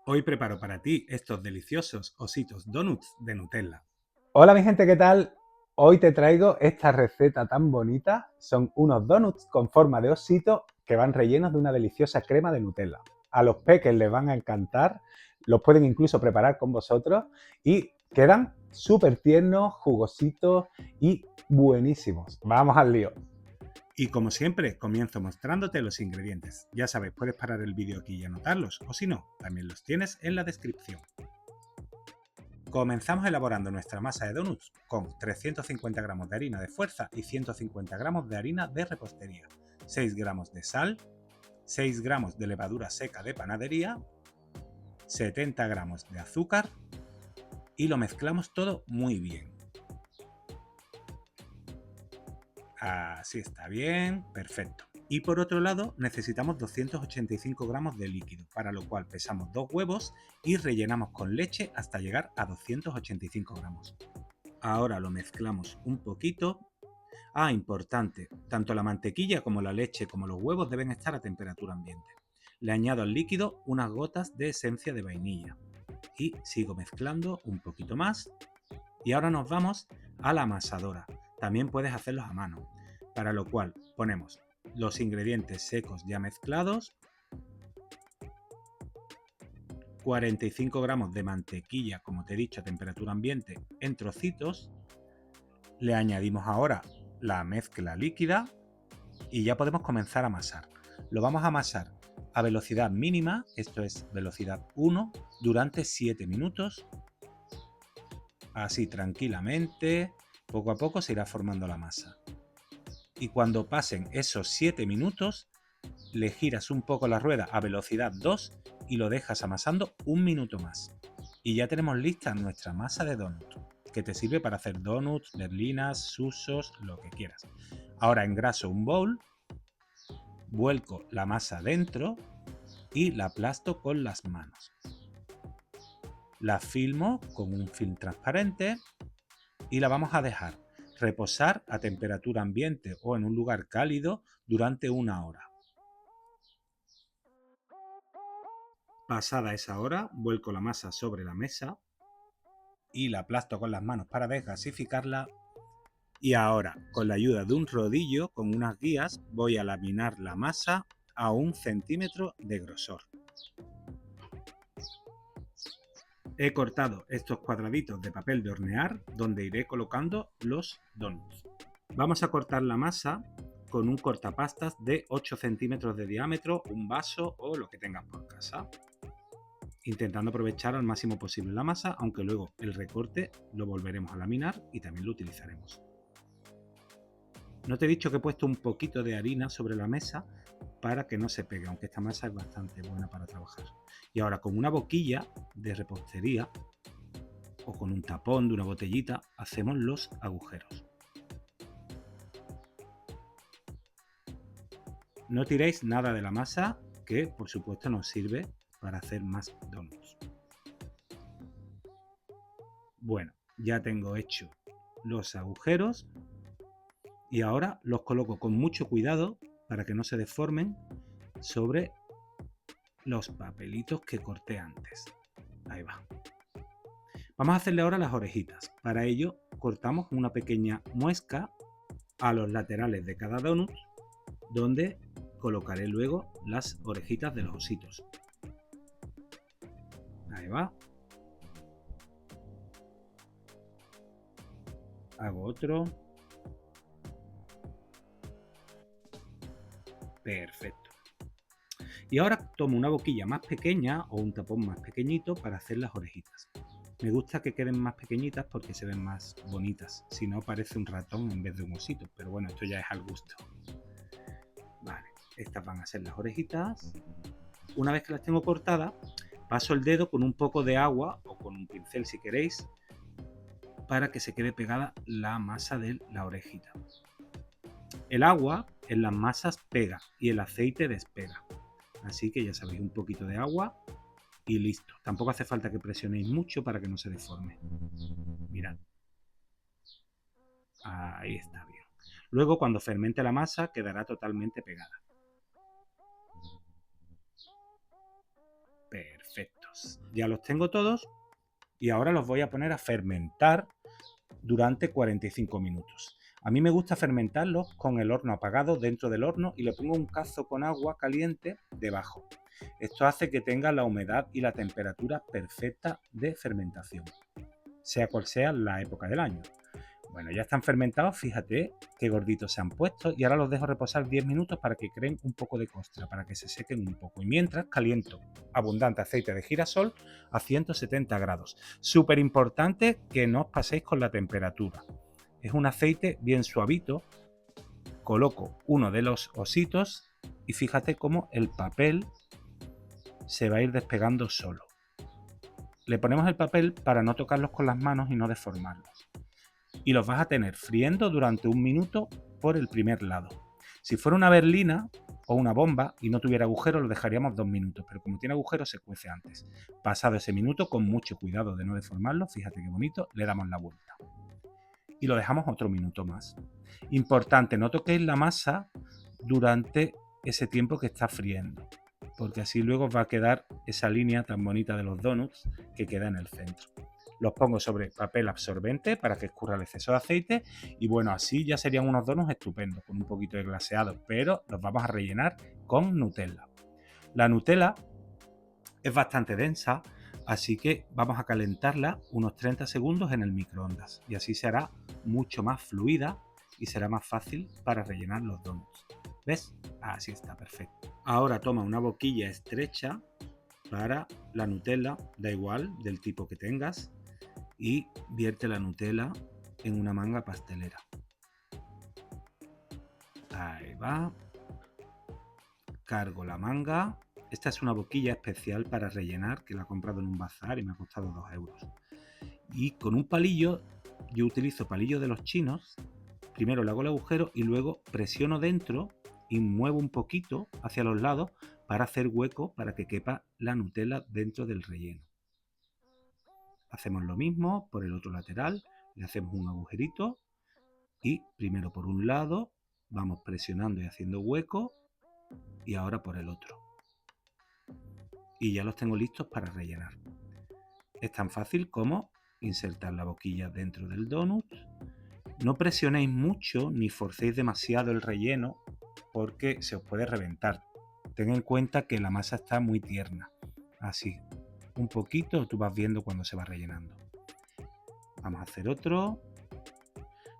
Hoy preparo para ti estos deliciosos ositos donuts de Nutella. Hola mi gente, ¿qué tal? Hoy te traigo esta receta tan bonita. Son unos donuts con forma de osito que van rellenos de una deliciosa crema de Nutella. A los peques les van a encantar, los pueden incluso preparar con vosotros y quedan súper tiernos, jugositos y buenísimos. Vamos al lío. Y como siempre, comienzo mostrándote los ingredientes. Ya sabes, puedes parar el vídeo aquí y anotarlos, o si no, también los tienes en la descripción. Comenzamos elaborando nuestra masa de donuts con 350 gramos de harina de fuerza y 150 gramos de harina de repostería, 6 gramos de sal, 6 gramos de levadura seca de panadería, 70 gramos de azúcar y lo mezclamos todo muy bien. Así está bien, perfecto. Y por otro lado necesitamos 285 gramos de líquido, para lo cual pesamos 2 huevos y rellenamos con leche hasta llegar a 285 gramos. Ahora lo mezclamos un poquito. Importante, tanto la mantequilla como la leche como los huevos deben estar a temperatura ambiente. Le añado al líquido unas gotas de esencia de vainilla y sigo mezclando un poquito más. Y ahora nos vamos a la amasadora. También puedes hacerlos a mano, para lo cual ponemos los ingredientes secos ya mezclados, 45 gramos de mantequilla, como te he dicho, a temperatura ambiente en trocitos. Le añadimos ahora la mezcla líquida y ya podemos comenzar a amasar. Lo vamos a amasar a velocidad mínima, esto es velocidad 1, durante 7 minutos. Así tranquilamente, poco a poco se irá formando la masa. Y cuando pasen esos 7 minutos, le giras un poco la rueda a velocidad 2 y lo dejas amasando un minuto más. Y ya tenemos lista nuestra masa de donut, que te sirve para hacer donuts, berlinas, susos, lo que quieras. Ahora engraso un bowl, vuelco la masa dentro y la aplasto con las manos. La filmo con un film transparente y la vamos a dejar reposar a temperatura ambiente o en un lugar cálido durante 1 hora. Pasada esa hora, vuelco la masa sobre la mesa y la aplasto con las manos para desgasificarla. Y ahora, con la ayuda de un rodillo con unas guías, voy a laminar la masa a 1 centímetro de grosor. He cortado estos cuadraditos de papel de hornear donde iré colocando los donuts. Vamos a cortar la masa con un cortapastas de 8 centímetros de diámetro, un vaso o lo que tengas por casa, intentando aprovechar al máximo posible la masa, aunque luego el recorte lo volveremos a laminar y también lo utilizaremos. No te he dicho que he puesto un poquito de harina sobre la mesa para que no se pegue, aunque esta masa es bastante buena para trabajar. Y ahora con una boquilla de repostería o con un tapón de una botellita hacemos los agujeros. No tiréis nada de la masa, que por supuesto nos sirve para hacer más donuts. Bueno, ya tengo hecho los agujeros y ahora los coloco con mucho cuidado para que no se deformen sobre los papelitos que corté antes. Ahí va. Vamos a hacerle ahora las orejitas. Para ello cortamos una pequeña muesca a los laterales de cada donut, donde colocaré luego las orejitas de los ositos. Ahí va. Hago otro. Perfecto. Y ahora tomo una boquilla más pequeña o un tapón más pequeñito para hacer las orejitas. Me gusta que queden más pequeñitas porque se ven más bonitas. Si no, parece un ratón en vez de un osito. Pero bueno, esto ya es al gusto. Vale, estas van a ser las orejitas. Una vez que las tengo cortadas, paso el dedo con un poco de agua o con un pincel si queréis, para que se quede pegada la masa de la orejita. El agua en las masas pega y el aceite despega. Así que ya sabéis, un poquito de agua y listo. Tampoco hace falta que presionéis mucho para que no se deforme. Mirad. Ahí está bien. Luego, cuando fermente la masa, quedará totalmente pegada. Perfecto. perfectos. Ya los tengo todos y ahora los voy a poner a fermentar durante 45 minutos. A mí me gusta fermentarlos con el horno apagado dentro del horno y le pongo un cazo con agua caliente debajo. Esto hace que tenga la humedad y la temperatura perfecta de fermentación, sea cual sea la época del año. Bueno, ya están fermentados, fíjate qué gorditos se han puesto y ahora los dejo reposar 10 minutos para que creen un poco de costra, para que se sequen un poco. Y mientras caliento abundante aceite de girasol a 170 grados. Súper importante que no os paséis con la temperatura. Es un aceite bien suavito. Coloco uno de los ositos y fíjate cómo el papel se va a ir despegando solo. Le ponemos el papel para no tocarlos con las manos y no deformarlos. Y los vas a tener friendo durante 1 minuto por el primer lado. Si fuera una berlina o una bomba y no tuviera agujero, lo dejaríamos 2 minutos, pero como tiene agujero se cuece antes. Pasado ese minuto, con mucho cuidado de no deformarlo, fíjate qué bonito, le damos la vuelta. Y lo dejamos otro minuto más. Importante, no toquéis la masa durante ese tiempo que está friendo, porque así luego va a quedar esa línea tan bonita de los donuts que queda en el centro. Los pongo sobre papel absorbente para que escurra el exceso de aceite y bueno, así ya serían unos donuts estupendos con un poquito de glaseado, pero los vamos a rellenar con Nutella. La Nutella es bastante densa, así que vamos a calentarla unos 30 segundos en el microondas y así se hará mucho más fluida y será más fácil para rellenar los donuts. ¿Ves? Así está, perfecto. Ahora toma una boquilla estrecha para la Nutella, da igual del tipo que tengas, y vierte la Nutella en una manga pastelera. Ahí va. Cargo la manga. Esta es una boquilla especial para rellenar que la he comprado en un bazar y me ha costado 2 euros. Y con un palillo, yo utilizo palillo de los chinos. Primero le hago el agujero y luego presiono dentro y muevo un poquito hacia los lados para hacer hueco para que quepa la Nutella dentro del relleno. Hacemos lo mismo por el otro lateral, le hacemos un agujerito y primero por un lado vamos presionando y haciendo hueco y ahora por el otro. Y ya los tengo listos para rellenar. Es tan fácil como insertar la boquilla dentro del donut. No presionéis mucho ni forcéis demasiado el relleno porque se os puede reventar. Ten en cuenta que la masa está muy tierna. Así, un poquito, tú vas viendo cuando se va rellenando. Vamos a hacer otro.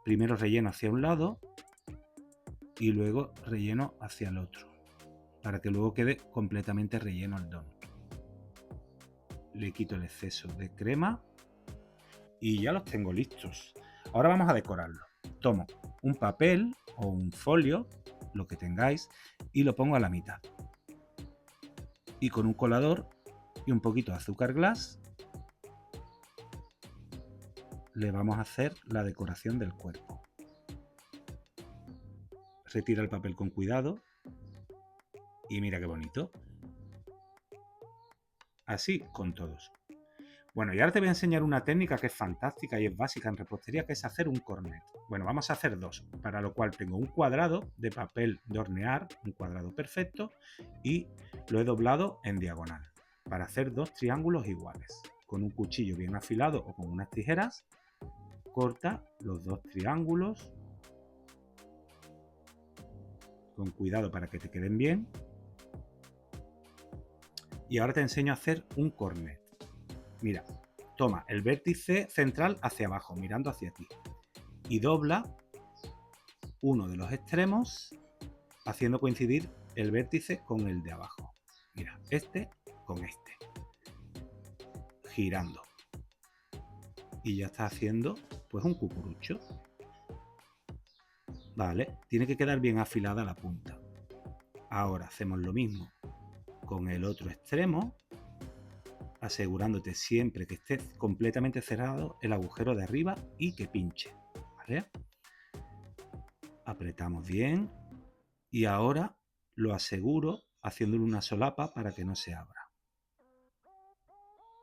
Primero relleno hacia un lado y luego relleno hacia el otro, para que luego quede completamente relleno el donut. Le quito el exceso de crema y ya los tengo listos. Ahora vamos a decorarlo. Tomo un papel o un folio, lo que tengáis, y lo pongo a la mitad. Y con un colador y un poquito de azúcar glass le vamos a hacer la decoración del cuerpo. Retira el papel con cuidado y mira qué bonito. Así con todos. Bueno, y ahora te voy a enseñar una técnica que es fantástica y es básica en repostería, que es hacer un cornet. Bueno, vamos a hacer dos, para lo cual tengo un cuadrado de papel de hornear, un cuadrado perfecto, y lo he doblado en diagonal, para hacer 2 triángulos iguales. Con un cuchillo bien afilado o con unas tijeras, corta los 2 triángulos, con cuidado para que te queden bien. Y ahora te enseño a hacer un cornet. Mira, toma el vértice central hacia abajo, mirando hacia ti, y dobla uno de los extremos, haciendo coincidir el vértice con el de abajo. Mira, este con este, girando. Y ya está haciendo pues un cucurucho. Vale, tiene que quedar bien afilada la punta. Ahora hacemos lo mismo con el otro extremo, asegurándote siempre que esté completamente cerrado el agujero de arriba y que pinche, ¿vale? Apretamos bien y ahora lo aseguro haciéndole una solapa para que no se abra.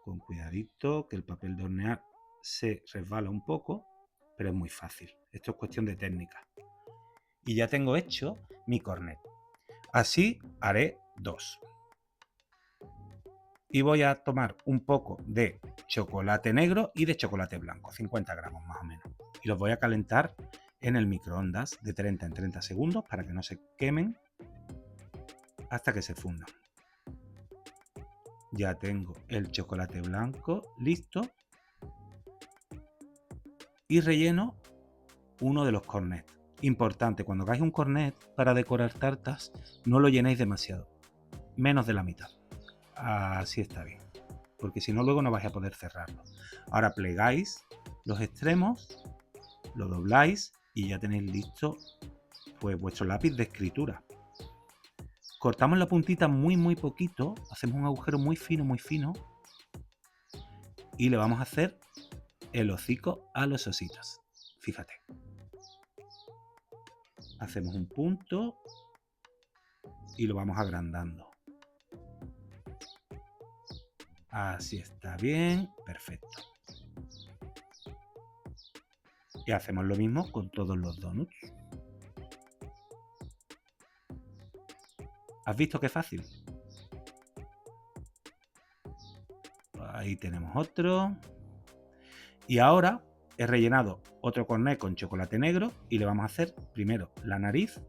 Con cuidadito, que el papel de hornear se resbala un poco, pero es muy fácil. Esto es cuestión de técnica. Y ya tengo hecho mi cornet. Así haré 2. Y voy a tomar un poco de chocolate negro y de chocolate blanco, 50 gramos más o menos. Y los voy a calentar en el microondas de 30 en 30 segundos para que no se quemen hasta que se fundan. Ya tengo el chocolate blanco listo y relleno uno de los cornets. Importante, cuando hagáis un cornet para decorar tartas, no lo llenéis demasiado, menos de la mitad. Así está bien, porque si no luego no vais a poder cerrarlo. Ahora plegáis los extremos, lo dobláis y ya tenéis listo pues vuestro lápiz de escritura. Cortamos la puntita muy poquito, hacemos un agujero muy fino y le vamos a hacer el hocico a los ositos. Fíjate. Hacemos un punto y lo vamos agrandando. Así está bien, perfecto. Y hacemos lo mismo con todos los donuts. ¿Has visto qué fácil? Ahí tenemos otro. Y ahora he rellenado otro cornet con chocolate negro y le vamos a hacer primero la nariz,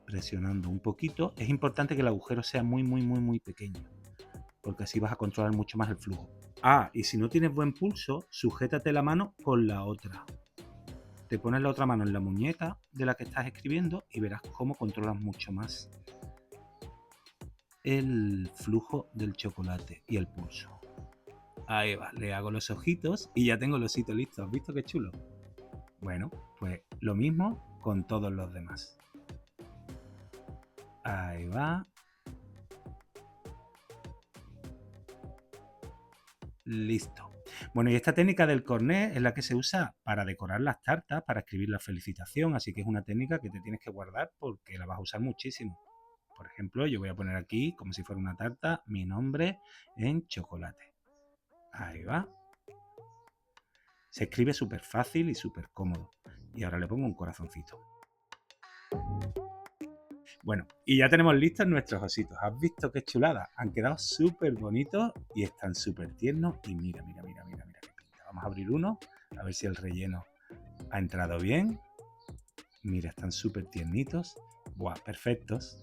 presionando un poquito. Es importante que el agujero sea muy pequeño, porque así vas a controlar mucho más el flujo. Y si no tienes buen pulso, sujétate la mano con la otra. Te pones la otra mano en la muñeca de la que estás escribiendo y verás cómo controlas mucho más el flujo del chocolate y el pulso. Ahí va, le hago los ojitos y ya tengo el osito listo. ¿Has visto qué chulo? Bueno, pues lo mismo con todos los demás. Ahí va. Listo. Bueno, y esta técnica del cornet es la que se usa para decorar las tartas, para escribir la felicitación, así que es una técnica que te tienes que guardar porque la vas a usar muchísimo. Por ejemplo, yo voy a poner aquí, como si fuera una tarta, mi nombre en chocolate. Ahí va. Se escribe súper fácil y súper cómodo. Y ahora le pongo un corazoncito. Bueno, y ya tenemos listos nuestros ositos. ¿Has visto qué chulada? Han quedado súper bonitos y están súper tiernos. Y mira qué pinta. Vamos a abrir uno, a ver si el relleno ha entrado bien. Mira, están súper tiernitos. ¡Buah! Perfectos.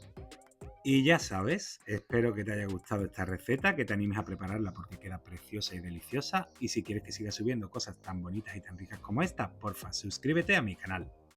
Y ya sabes, espero que te haya gustado esta receta, que te animes a prepararla porque queda preciosa y deliciosa. Y si quieres que siga subiendo cosas tan bonitas y tan ricas como esta, porfa, suscríbete a mi canal.